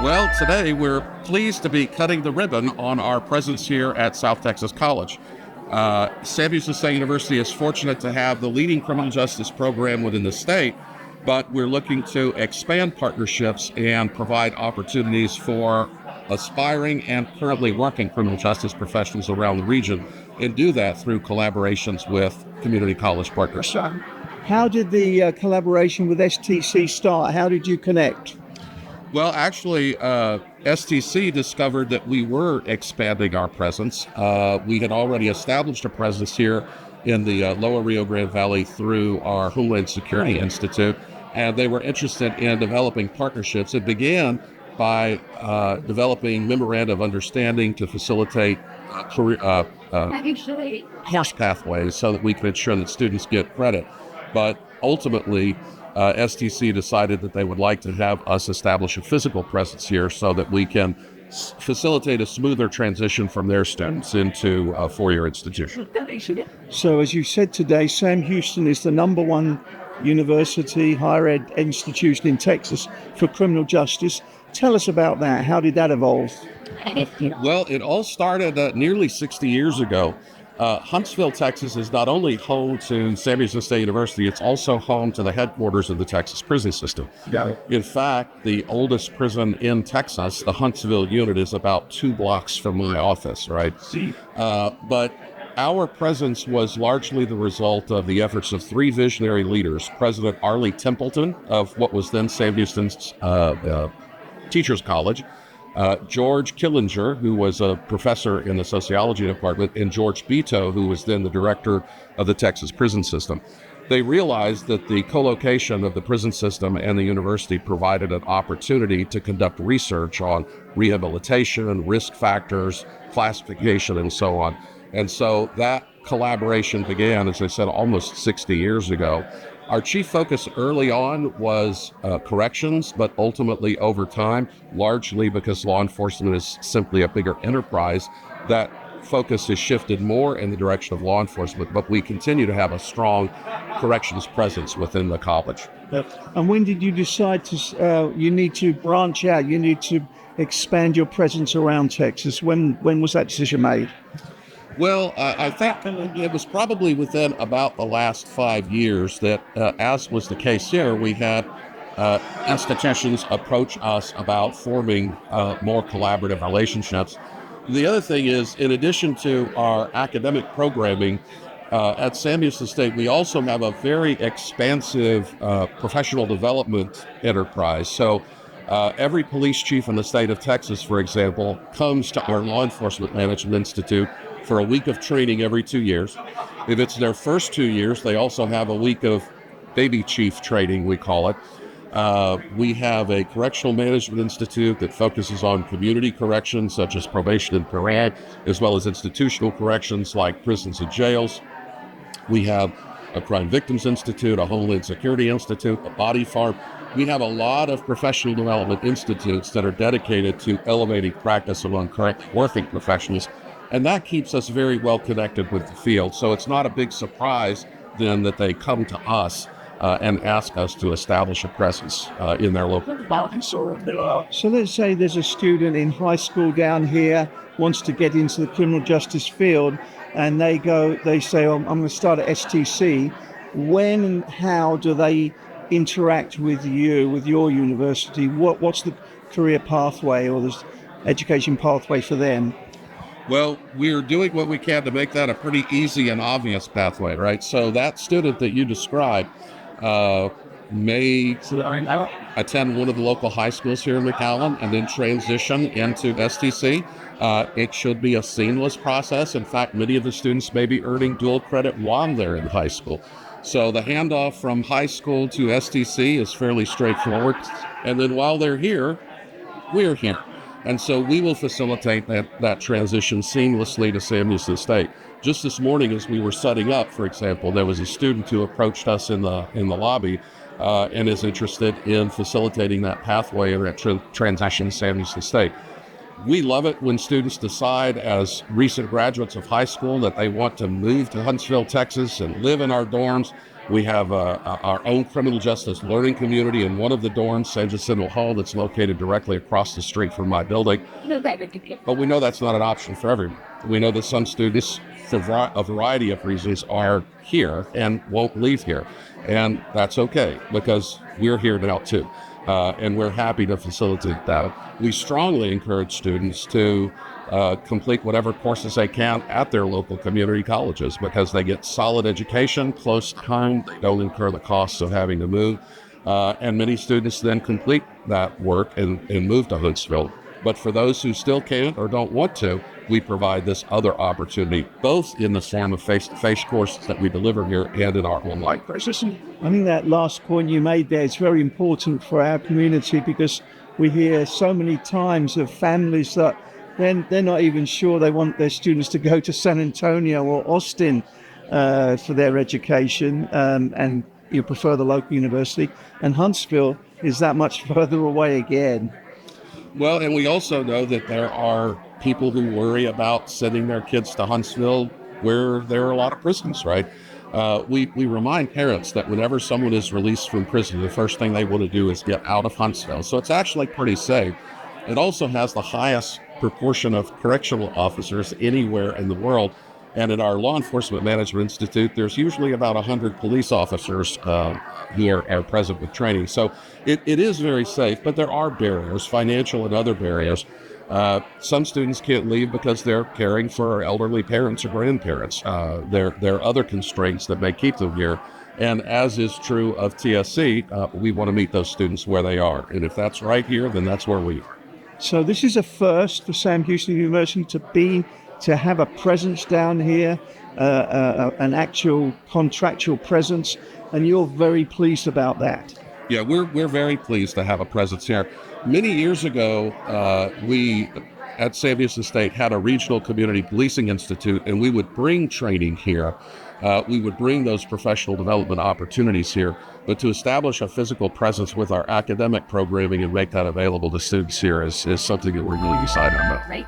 Well, today we're pleased to be cutting the ribbon on our presence here at South Texas College. Sam Houston State University is fortunate to have the leading criminal justice program within the state, but we're looking to expand partnerships and provide opportunities for aspiring and currently working criminal justice professionals around the region, and do that through collaborations with community college partners. How did the collaboration with STC start? How did you connect? Well, actually, STC discovered that we were expanding our presence. We had already established a presence here in the lower Rio Grande Valley through our Homeland Security Institute, and they were interested in developing partnerships. It began by developing memoranda of understanding to facilitate career pathways so that we can ensure that students get credit. But ultimately, STC decided that they would like to have us establish a physical presence here so that we can facilitate a smoother transition from their students into a four-year institution. So as you said today, Sam Houston is the #1 university, higher ed institution in Texas for criminal justice. Tell us about that. How did that evolve? Well, it all started nearly 60 years ago. Huntsville, Texas is not only home to Sam Houston State University, it's also home to the headquarters of the Texas prison system. In fact, the oldest prison in Texas, the Huntsville unit, is about 2 blocks from my office, right? But our presence was largely the result of the efforts of 3 visionary leaders: President Arlie Templeton of what was then Sam Houston's Teachers College, George Killinger, who was a professor in the sociology department, and George Beto, who was then the director of the Texas prison system. They realized that the co-location of the prison system and the university provided an opportunity to conduct research on rehabilitation, risk factors, classification, and so on. And so that collaboration began, as I said, almost 60 years ago. Our chief focus early on was corrections, but ultimately over time, largely because law enforcement is simply a bigger enterprise, that focus has shifted more in the direction of law enforcement, but we continue to have a strong corrections presence within the college. And when did you decide to, you need to branch out, you need to expand your presence around Texas? When was that decision made? Well, I think it was probably within about the last 5 years that, as was the case here, we had institutions approach us about forming more collaborative relationships. The other thing is, in addition to our academic programming, at Sam Houston State, we also have a very expansive professional development enterprise. So every police chief in the state of Texas, for example, comes to our Law Enforcement Management Institute for a week of training every 2 years. If it's their first 2 years, they also have a week of baby chief training, we call it. We have a correctional management institute that focuses on community corrections, such as probation and parole, as well as institutional corrections like prisons and jails. We have a crime victims institute, a Homeland Security Institute, a body farm. We have a lot of professional development institutes that are dedicated to elevating practice among correct working professionals. And that keeps us very well connected with the field. So it's not a big surprise then that they come to us and ask us to establish a presence in their local community. So let's say there's a student in high school down here, wants to get into the criminal justice field, and they say, oh, I'm going to start at STC. When and how do they interact with you, with your university? What's the career pathway or the education pathway for them? Well, we're doing what we can to make that a pretty easy and obvious pathway, right? So that student that you described may attend one of the local high schools here in McAllen and then transition into STC. It should be a seamless process. In fact, many of the students may be earning dual credit while they're in high school. So the handoff from high school to STC is fairly straightforward. And then while they're here, we're here. And so we will facilitate that transition seamlessly to Sam Houston State. Just this morning, as we were setting up, for example, there was a student who approached us in the lobby and is interested in facilitating that pathway and that transition to Sam Houston State. We love it when students decide, as recent graduates of high school, that they want to move to Huntsville, Texas, and live in our dorms. We have our own criminal justice learning community in one of the dorms, San Jacinto Hall, that's located directly across the street from my building. But we know that's not an option for everyone. We know that some students, for a variety of reasons, are here and won't leave here. And that's okay, because we're here now too. And we're happy to facilitate that. We strongly encourage students to complete whatever courses they can at their local community colleges, because they get solid education close to home. They don't incur the costs of having to move. And many students then complete that work and move to Huntsville. But for those who still can't or don't want to, we provide this other opportunity, both in the form of face-to-face courses that we deliver here and in our online courses. I think that last point you made there is very important for our community, because we hear so many times of families that they're not even sure they want their students to go to San Antonio or Austin for their education, and you prefer the local university. And Huntsville is that much further away again. Well, and we also know that there are people who worry about sending their kids to Huntsville, where there are a lot of prisons, right? We remind parents that whenever someone is released from prison, the first thing they want to do is get out of Huntsville. So it's actually pretty safe. It also has the highest proportion of correctional officers anywhere in the world. And at our Law Enforcement Management Institute, there's usually about 100 police officers who are present with training. So it is very safe, but there are barriers, financial and other barriers. Some students can't leave because they're caring for elderly parents or grandparents. There are other constraints that may keep them here. And as is true of TSC, we want to meet those students where they are. And if that's right here, then that's where we are. So this is a first for Sam Houston University to have a presence down here, an actual contractual presence, and you're very pleased about that. Yeah, we're very pleased to have a presence here. Many years ago, we at Sam Houston State had a regional community policing institute, and we would bring training here. We would bring those professional development opportunities here, but to establish a physical presence with our academic programming and make that available to students here is something that we're really excited about. Right.